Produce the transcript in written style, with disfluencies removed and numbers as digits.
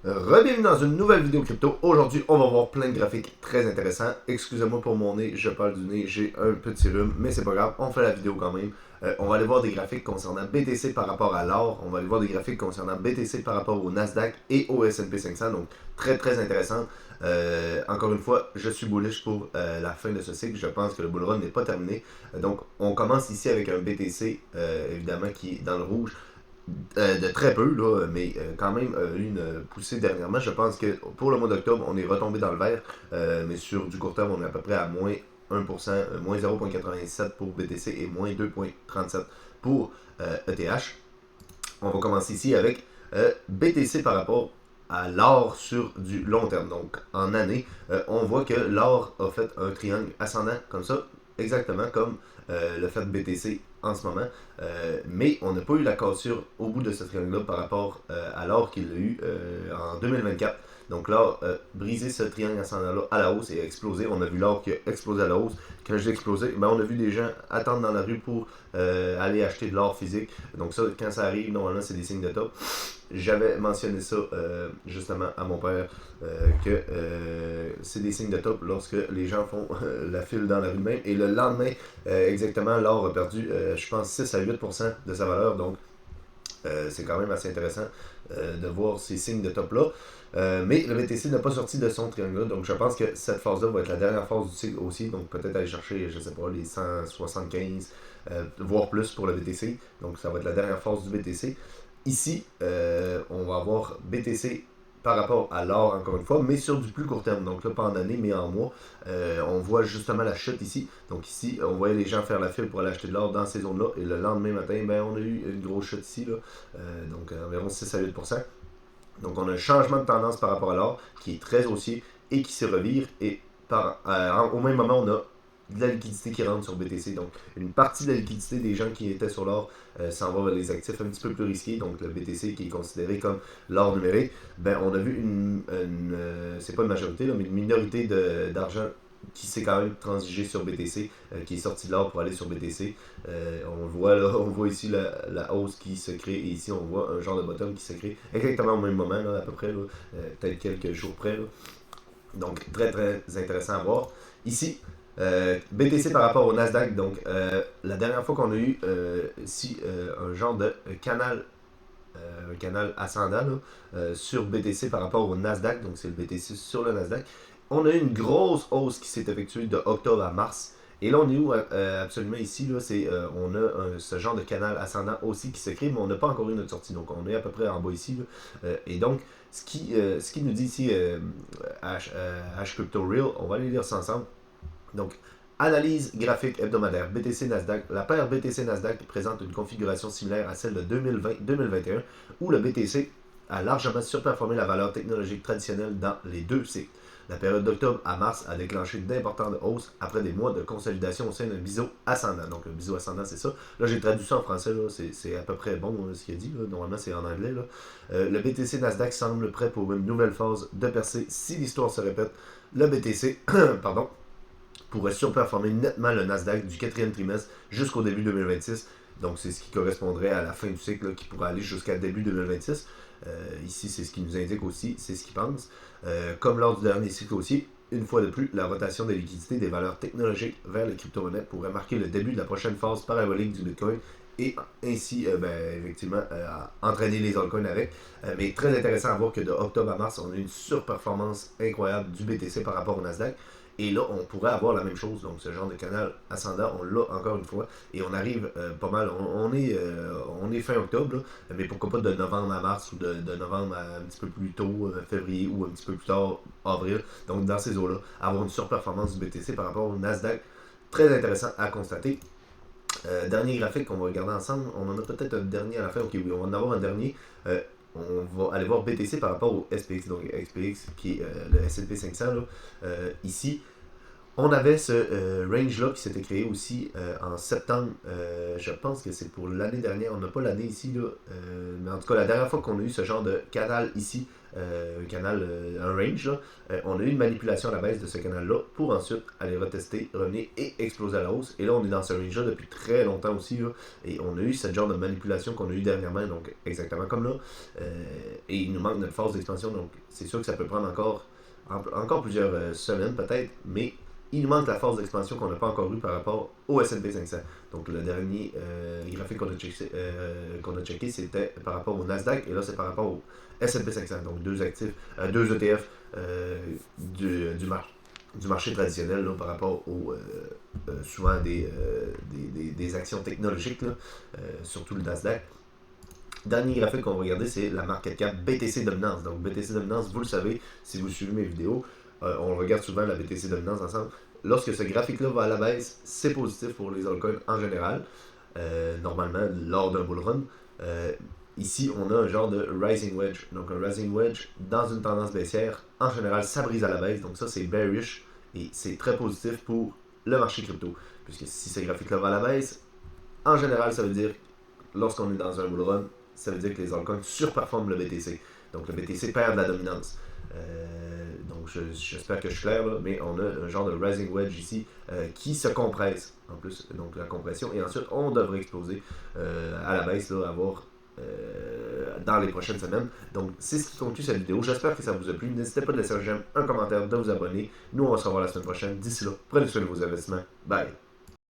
Bienvenue dans une nouvelle vidéo crypto. Aujourd'hui, on va voir plein de graphiques très intéressants. Excusez-moi pour mon nez, je parle du nez, j'ai un petit rhume, mais c'est pas grave, on fait la vidéo quand même. On va aller voir des graphiques concernant BTC par rapport à l'or. On va aller voir des graphiques concernant BTC par rapport au Nasdaq et au S&P 500. Donc, très très intéressant. Encore une fois, je suis bullish pour la fin de ce cycle. Je pense que le bull run n'est pas terminé. Donc, on commence ici avec un BTC, évidemment, qui est dans le rouge. De très peu, là, mais quand même une poussée dernièrement. Je pense que pour le mois d'octobre, on est retombé dans le vert, mais sur du court terme, on est à peu près à moins 1%, moins 0,87 pour BTC et moins 2,37 pour ETH. On va commencer ici avec BTC par rapport à l'or sur du long terme. Donc en année, on voit que l'or a fait un triangle ascendant comme ça, exactement comme le fait de BTC en ce moment. Mais on n'a pas eu la cassure au bout de ce triangle-là par rapport à l'or qu'il a eu en 2024. Donc l'or a brisé ce triangle ascendant-là à la hausse et a explosé. On a vu l'or qui a explosé à la hausse. Quand je dis explosé, ben on a vu des gens attendre dans la rue pour aller acheter de l'or physique. Donc ça, quand ça arrive, normalement, c'est des signes de top. J'avais mentionné ça justement à mon père, que c'est des signes de top lorsque les gens font la file dans la rue de même. Et le lendemain, exactement, l'or a perdu, je pense, 6 à 8% de sa valeur. Donc, c'est quand même assez intéressant de voir ces signes de top-là. Mais le BTC n'a pas sorti de son triangle, donc je pense que cette phase-là va être la dernière phase du cycle aussi. Donc peut-être aller chercher, je sais pas, les 175, voire plus pour le BTC. Donc ça va être la dernière phase du BTC. Ici, on va avoir BTC par rapport à l'or, encore une fois, mais sur du plus court terme. Donc là, pas en année, mais en mois. On voit justement la chute ici. Donc ici, on voyait les gens faire la file pour aller acheter de l'or dans ces zones-là. Et le lendemain matin, ben, on a eu une grosse chute ici, là. Donc environ 6 à 8%. Donc on a un changement de tendance par rapport à l'or qui est très haussier et qui se revire. Et au même moment, on a de la liquidité qui rentre sur BTC. Donc une partie de la liquidité des gens qui étaient sur l'or s'en va vers les actifs un petit peu plus risqués. Donc le BTC qui est considéré comme l'or numérique, ben on a vu c'est pas une majorité, là, mais une minorité d'argent qui s'est quand même transigé sur BTC, qui est sorti de l'or pour aller sur BTC. On voit ici la hausse qui se crée, et ici on voit un genre de bottom qui se crée exactement au même moment, là, à peu près, peut-être quelques jours près. Là. Donc très très intéressant à voir. Ici, BTC par rapport au Nasdaq, donc la dernière fois qu'on a eu ici un genre de un canal ascendant là, sur BTC par rapport au Nasdaq, donc c'est le BTC sur le Nasdaq. On a eu une grosse hausse qui s'est effectuée de octobre à mars. Et là, on est où absolument ici là, on a ce genre de canal ascendant aussi qui se crée, mais on n'a pas encore eu notre sortie. Donc, on est à peu près en bas ici. Là. Et donc, ce qui nous dit ici H Crypto Real, on va aller lire ça ensemble. Donc, analyse graphique hebdomadaire BTC Nasdaq. La paire BTC Nasdaq présente une configuration similaire à celle de 2020-2021 où le BTC a largement surperformé la valeur technologique traditionnelle dans les deux cycles. La période d'octobre à mars a déclenché d'importantes hausses après des mois de consolidation au sein d'un biseau ascendant. Donc, le biseau ascendant, c'est ça. Là, j'ai traduit ça en français. Là. C'est à peu près bon ce qu'il a dit. Là. Normalement, c'est en anglais. Là. Le BTC Nasdaq semble prêt pour une nouvelle phase de percée. Si l'histoire se répète, le BTC pardon, pourrait surperformer nettement le Nasdaq du quatrième trimestre jusqu'au début 2026. Donc, c'est ce qui correspondrait à la fin du cycle, là, qui pourrait aller jusqu'à début 2026. Ici, c'est ce qui nous indique aussi, c'est ce qu'il pense. Comme lors du dernier cycle aussi, une fois de plus, la rotation des liquidités des valeurs technologiques vers les crypto-monnaies pourrait marquer le début de la prochaine phase parabolique du Bitcoin et ainsi, effectivement, entraîner les altcoins avec. Mais très intéressant à voir que de octobre à mars, on a une surperformance incroyable du BTC par rapport au Nasdaq. Et là, on pourrait avoir la même chose. Donc, ce genre de canal ascendant, on l'a encore une fois. Et on arrive pas mal. On est fin octobre, là, mais pourquoi pas de novembre à mars ou de novembre à un petit peu plus tôt, février ou un petit peu plus tard, avril. Donc, dans ces eaux-là, avoir une surperformance du BTC par rapport au Nasdaq. Très intéressant à constater. Dernier graphique qu'on va regarder ensemble. On en a peut-être un dernier à la fin. Ok, oui, on va en avoir un dernier. On va aller voir BTC par rapport au SPX, donc SPX qui est le S&P 500 là, ici. On avait ce range-là qui s'était créé aussi en septembre. Je pense que c'est pour l'année dernière. On n'a pas l'année ici, là. Mais en tout cas, la dernière fois qu'on a eu ce genre de canal ici, un range, là, on a eu une manipulation à la baisse de ce canal-là pour ensuite aller retester, revenir et exploser à la hausse. Et là, on est dans ce range-là depuis très longtemps aussi. Là, et on a eu ce genre de manipulation qu'on a eu dernièrement, donc exactement comme là. Et il nous manque notre force d'expansion. Donc, c'est sûr que ça peut prendre encore plusieurs semaines peut-être, mais il nous manque la force d'expansion qu'on n'a pas encore eue par rapport au S&P 500. Donc le dernier graphique qu'on a checké, c'était par rapport au Nasdaq, et là c'est par rapport au S&P 500. Donc deux ETF du marché traditionnel là, par rapport aux souvent des actions technologiques, là, surtout le Nasdaq. Dernier graphique qu'on va regarder, c'est la market cap BTC Dominance. Donc BTC Dominance, vous le savez, si vous suivez mes vidéos, on regarde souvent la BTC Dominance ensemble. Lorsque ce graphique-là va à la baisse, c'est positif pour les altcoins en général, normalement lors d'un bull run. Ici, on a un genre de rising wedge. Donc un rising wedge dans une tendance baissière, en général, ça brise à la baisse. Donc ça, c'est bearish et c'est très positif pour le marché crypto. Puisque si ce graphique-là va à la baisse, en général, ça veut dire, lorsqu'on est dans un bull run, ça veut dire que les altcoins surperforment le BTC. Donc le BTC perd de la dominance. Donc j'espère que je suis clair là, mais on a un genre de rising wedge ici qui se compresse en plus, donc la compression, et ensuite on devrait exploser à la baisse, là, avoir dans les prochaines semaines. Donc c'est ce qui conclut cette vidéo, j'espère que ça vous a plu, n'hésitez pas de laisser un j'aime, un commentaire, de vous abonner, nous on va se revoir la semaine prochaine, d'ici là, prenez soin de vos investissements, bye!